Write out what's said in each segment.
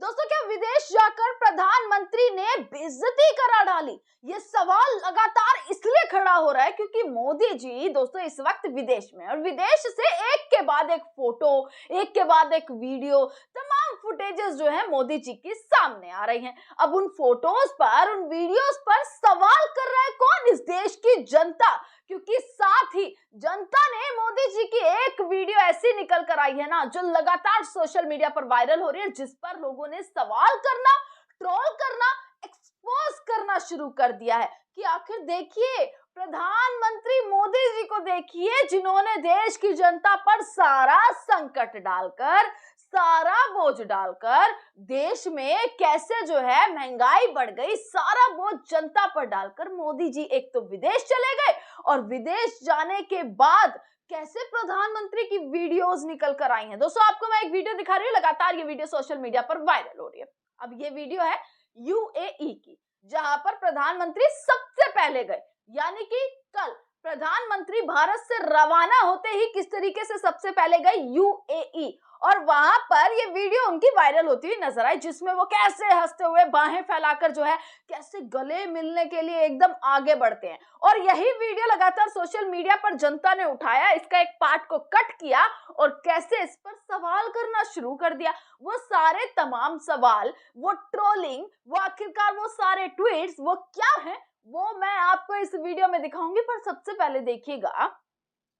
दोस्तों, क्या विदेश जाकर प्रधानमंत्री ने बेइज्जती करा डाली? ये सवाल लगातार इसलिए खड़ा हो रहा है क्योंकि मोदी जी दोस्तों इस वक्त विदेश में, और विदेश से एक के बाद एक फोटो, एक के बाद एक वीडियो, तमाम फुटेजेस जो है मोदी जी की सामने आ रही हैं। अब उन फोटोज पर, उन वीडियोस पर सवाल कर रहा है कौन? इस देश की जनता। क्योंकि साथ ही जनता ने मोदी जी की एक वीडियो ऐसी निकल कर आई है ना, जो लगातार सोशल मीडिया पर वायरल हो रही है, जिस पर लोगों ने सवाल करना, ट्रोल करना, एक्सपोज करना शुरू कर दिया है कि आखिर देखिए, प्रधानमंत्री मोदी जी को देखिए, जिन्होंने देश की जनता पर सारा संकट डालकर, सारा बोझ डालकर, देश में कैसे जो है महंगाई बढ़ गई, सारा बोझ जनता पर डालकर मोदी जी एक तो विदेश चले गए, और विदेश जाने के बाद कैसे प्रधानमंत्री की वीडियोस निकल कर आई हैं। दोस्तों, आपको मैं एक वीडियो दिखा रही हूँ, लगातार ये वीडियो सोशल मीडिया पर वायरल हो रही है। अब ये वीडियो है यूएई की, जहां पर प्रधानमंत्री सबसे पहले गए, यानी कि कल प्रधानमंत्री भारत से रवाना होते ही किस तरीके से सबसे पहले गए यूएई, और वहां पर ये वीडियो उनकी वायरल होती हुई नजर आई, जिसमें वो कैसे हंसते हुए बाहें फैलाकर जो है कैसे गले मिलने के लिए एकदम आगे बढ़ते हैं। और यही वीडियो लगातार सोशल मीडिया पर जनता ने उठाया, इसका एक पार्ट को कट किया और कैसे इस पर सवाल करना शुरू कर दिया। वो सारे तमाम सवाल, वो ट्रोलिंग, वो आखिरकार वो सारे ट्वीट्स, वो क्या है, वो मैं आपको इस वीडियो में दिखाऊंगी। पर सबसे पहले देखिएगा,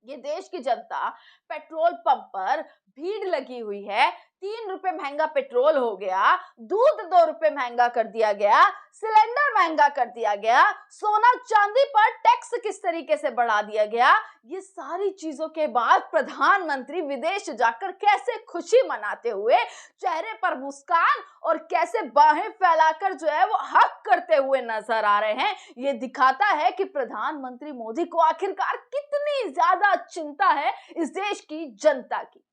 ये देश की जनता पेट्रोल पंप पर भीड़ लगी हुई है, 3 रुपए महंगा पेट्रोल हो गया, दूध 2 रुपए महंगा कर दिया गया, सिलेंडर महंगा कर दिया गया, सोना चांदी पर टैक्स किस तरीके से बढ़ा दिया गया। ये सारी चीजों के बाद प्रधानमंत्री विदेश जाकर कैसे खुशी मनाते हुए, चेहरे पर मुस्कान और कैसे बाहें फैलाकर जो है वो हक करते हुए नजर आ रहे हैं। ये दिखाता है कि प्रधानमंत्री मोदी को आखिरकार कितनी ज्यादा चिंता है इस देश की जनता की।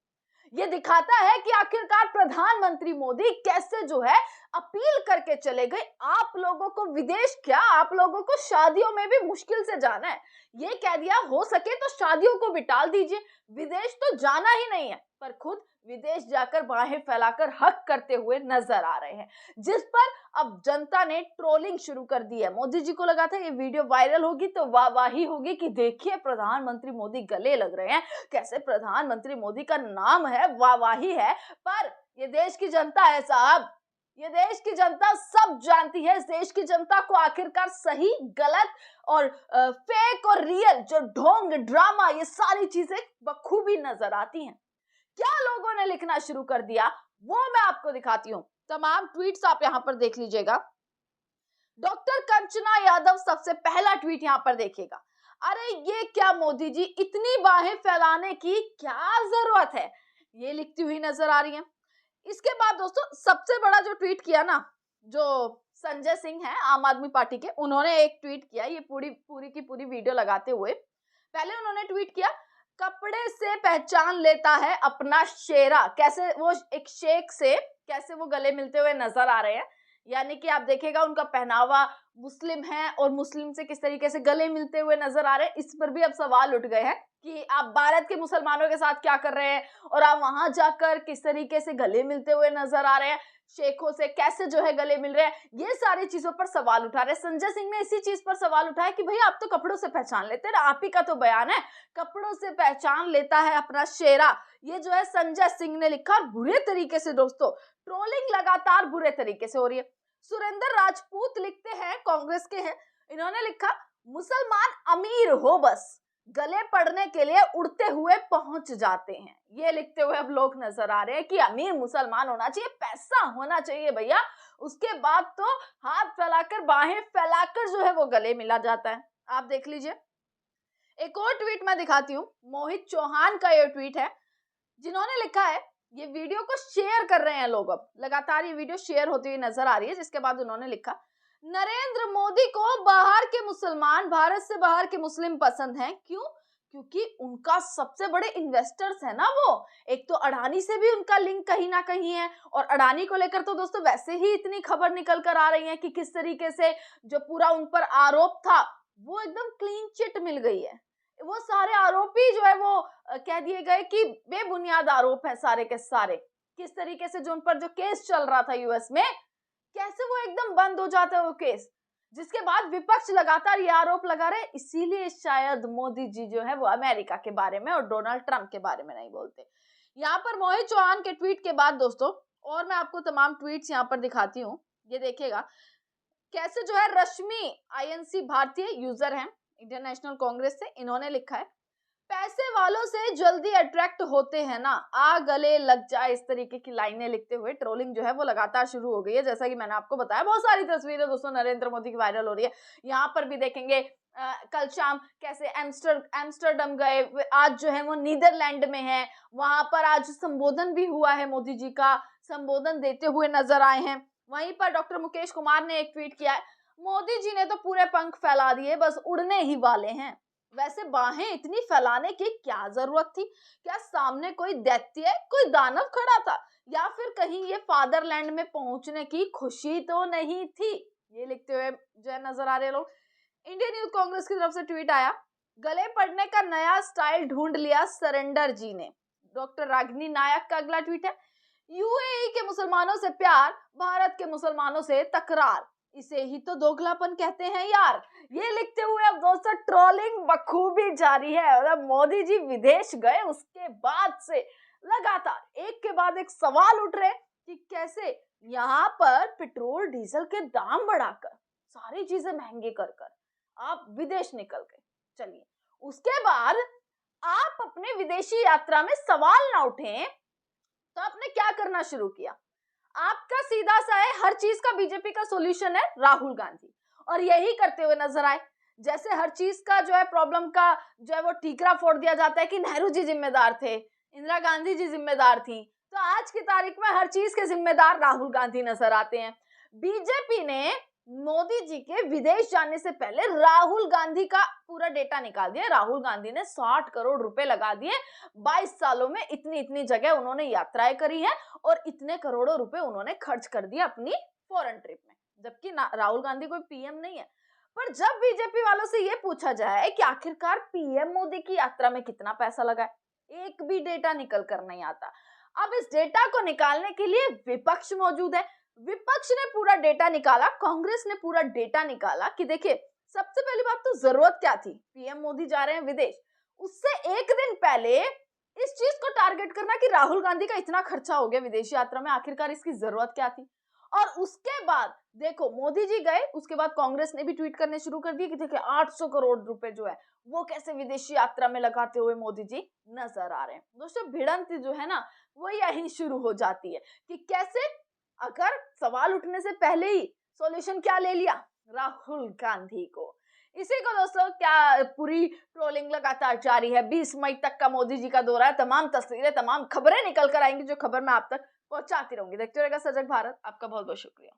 ये दिखाता है कि आखिरकार प्रधानमंत्री मोदी कैसे जो है अपील करके चले गए, आप लोगों को विदेश क्या, आप लोगों को शादियों में भी मुश्किल से जाना है। ये कह दिया हो सके तो शादियों को भी टाल दीजिए, विदेश तो जाना ही नहीं है, पर खुद विदेश जाकर बाहें फैलाकर हक करते हुए नजर आ रहे हैं, जिस पर अब जनता ने ट्रोलिंग शुरू कर दी है। मोदी जी को लगा था ये वीडियो वायरल होगी तो वाहवाही होगी कि देखिए प्रधानमंत्री मोदी गले लग रहे हैं, कैसे प्रधानमंत्री मोदी का नाम है, वाहवाही है। पर ये देश की जनता है साहब, ये देश की जनता सब जानती है। इस देश की जनता को आखिरकार सही गलत और फेक और रियल, जो ढोंग ड्रामा, ये सारी चीजें बखूबी नजर आती हैं। क्या लोगों ने लिखना शुरू कर दिया वो मैं आपको दिखाती हूँ। तमाम ट्वीट्स आप यहाँ पर देख लीजिएगा। डॉक्टर कंचना यादव सबसे पहला ट्वीट यहाँ पर देखिएगा। अरे ये क्या मोदी जी, इतनी बाहें फैलाने की क्या जरूरत है, ये लिखती हुई नजर आ रही है। इसके बाद दोस्तों सबसे बड़ा जो ट्वीट किया ना, जो संजय सिंह है आम आदमी पार्टी के, उन्होंने एक ट्वीट किया, ये पूरी की पूरी वीडियो लगाते हुए। पहले उन्होंने ट्वीट किया, कपड़े से पहचान लेता है अपना शेरा, कैसे वो एक शेख से कैसे वो गले मिलते हुए नजर आ रहे हैं। यानी कि आप देखेगा उनका पहनावा मुस्लिम है और मुस्लिम से किस तरीके से गले मिलते हुए नजर आ रहे हैं। इस पर भी अब सवाल उठ गए हैं कि आप भारत के मुसलमानों के साथ क्या कर रहे हैं और आप वहां जाकर किस तरीके से गले मिलते हुए नजर आ रहे हैं, शेखों से कैसे जो है गले मिल रहे हैं। ये सारी चीजों पर सवाल उठा रहे हैं। संजय सिंह ने इसी चीज पर सवाल उठाया कि भैया आप तो कपड़ों से पहचान लेते हैं, आप ही का तो बयान है, कपड़ों से पहचान लेता है अपना शेरा। ये जो है संजय सिंह ने लिखा बुरे तरीके से। दोस्तों ट्रोलिंग लगातार बुरे तरीके से हो रही है। सुरेंद्र राजपूत लिखते हैं, कांग्रेस के हैं, इन्होंने लिखा, मुसलमान अमीर हो बस, गले पड़ने के लिए उड़ते हुए पहुंच जाते हैं। ये लिखते हुए अब लोग नजर आ रहे हैं कि अमीर मुसलमान होना चाहिए, पैसा होना चाहिए भैया, उसके बाद तो हाथ फैलाकर बाहें फैलाकर जो है वो गले मिला जाता है। आप देख लीजिए। एक और ट्वीट मैं दिखाती हूँ, मोहित चौहान का ये ट्वीट है, जिन्होंने लिखा है, ये वीडियो को शेयर कर रहे हैं लोग, अब लगातार ये वीडियो शेयर होती हुई नजर आ रही है। जिसके बाद उन्होंने लिखा, नरेंद्र मोदी को बाहर के मुसलमान, भारत से बाहर के मुस्लिम पसंद हैं। क्यों? क्योंकि उनका सबसे बड़े इन्वेस्टर्स है ना वो। एक तो अडानी से भी उनका लिंक कहीं ना कहीं है, और अडानी को लेकर तो दोस्तों वैसे ही इतनी खबर निकल कर आ रही है कि किस तरीके से जो पूरा उन पर आरोप था वो एकदम क्लीन चिट मिल गई है। वो सारे आरोपी जो है वो कह दिए गए कि बेबुनियाद आरोप है सारे के सारे। किस तरीके से जो उन पर जो केस चल रहा था यूएस में, कैसे वो एकदम बंद हो जाता है वो केस, जिसके बाद विपक्ष लगातार ये आरोप लगा रहे, इसीलिए शायद मोदी जी जो है वो अमेरिका के बारे में और डोनाल्ड ट्रंप के बारे में नहीं बोलते। यहाँ पर मोहित चौहान के ट्वीट के बाद दोस्तों, और मैं आपको तमाम ट्वीट्स यहाँ पर दिखाती हूँ, ये देखिएगा कैसे जो है रश्मि आईएनसी भारतीय यूजर हैं इंडियन नेशनल कांग्रेस से, इन्होंने लिखा है, पैसे वालों से जल्दी अट्रैक्ट होते हैं ना, आ गले लग जाए, इस तरीके की लाइनें लिखते हुए ट्रोलिंग जो है वो लगातार शुरू हो गई है। जैसा कि मैंने आपको बताया, बहुत सारी तस्वीरें दोस्तों नरेंद्र मोदी की वायरल हो रही है। यहाँ पर भी देखेंगे कल शाम कैसे एम्स्टरडम गए, आज जो है वो नीदरलैंड में है, वहां पर आज संबोधन भी हुआ है, मोदी जी का संबोधन देते हुए नजर आए हैं। वहीं पर डॉक्टर मुकेश कुमार ने एक ट्वीट किया है, मोदी जी ने तो पूरे पंख फैला दिए, बस उड़ने ही वाले हैं। वैसे बाहें इतनी फैलाने की क्या जरूरत थी? क्या सामने कोई दैत्य, कोई दानव खड़ा था, या फिर कहीं ये फादरलैंड में पहुंचने की खुशी तो नहीं थी? ये लिखते हुए जो है नजर आ रहे लोग। इंडियन यूथ कांग्रेस की तरफ से ट्वीट आया, गले पड़ने का नया स्टाइल ढूंढ लिया सरेंडर जी ने। डॉक्टर रागिनी नायक का अगला ट्वीट है, यूएई के मुसलमानों से प्यार, भारत के मुसलमानों से तकरार, इसे ही तो दोगलापन कहते हैं यार। ये लिखते हुए अब दोस्तों ट्रोलिंग बखूबी जारी है। और मोदी जी विदेश गए उसके बाद से लगातार एक के बाद एक सवाल उठ रहे कि कैसे यहाँ पर पेट्रोल डीजल के दाम बढ़ाकर, सारी चीजें महंगी कर कर आप विदेश निकल गए। चलिए, उसके बाद आप अपने विदेशी यात्रा में सवाल ना उठें तो आपने क्या करना शुरू किया? आपका सीधा सा है, हर चीज का बीजेपी का सॉल्यूशन है राहुल गांधी, और यही करते हुए नजर आए। जैसे हर चीज का जो है प्रॉब्लम का जो है वो ठीकरा फोड़ दिया जाता है कि नेहरू जी जिम्मेदार थे, इंदिरा गांधी जी जिम्मेदार थी, तो आज की तारीख में हर चीज के जिम्मेदार राहुल गांधी नजर आते हैं। बीजेपी ने मोदी जी के विदेश जाने से पहले राहुल गांधी का पूरा डेटा निकाल दिया। राहुल गांधी ने 60 करोड़ रुपए लगा दिए, 22 सालों में इतनी इतनी जगह उन्होंने यात्राएं करी है और इतने करोड़ों रुपए उन्होंने खर्च कर दिए अपनी फॉरेन ट्रिप में, जबकि राहुल गांधी कोई पीएम नहीं है। पर जब बीजेपी वालों से ये पूछा जाए कि आखिरकार पीएम मोदी की यात्रा में कितना पैसा लगा है, एक भी डेटा निकल कर नहीं आता। अब इस डेटा को निकालने के लिए विपक्ष मौजूद है, विपक्ष ने पूरा डेटा निकाला, कांग्रेस ने पूरा डेटा निकाला कि देखिए सबसे पहली बात तो जरूरत क्या थी, पीएम मोदी जा रहे हैं विदेश, उससे एक दिन पहले इस चीज को टारगेट करना कि राहुल गांधी का इतना खर्चा हो गया विदेशी यात्रा में, आखिरकार इसकी जरूरत क्या थी। और उसके बाद देखो मोदी जी गए, उसके बाद कांग्रेस ने भी ट्वीट करने शुरू कर दिए कि देखिए 800 करोड़ रुपए जो है वो कैसे विदेशी यात्रा में लगाते हुए मोदी जी नजर आ रहे हैं। दोस्तों भिड़ंत जो है ना वो यही शुरू हो जाती है कि कैसे अगर सवाल उठने से पहले ही सॉल्यूशन क्या ले लिया, राहुल गांधी को। इसी को दोस्तों क्या पूरी ट्रोलिंग लगातार जारी है। 20 मई तक का मोदी जी का दौरा है, तमाम तस्वीरें तमाम खबरें निकल कर आएंगी जो खबर मैं आप तक पहुंचाती रहूंगी। देखते रहिएगा सजग भारत। आपका बहुत बहुत शुक्रिया।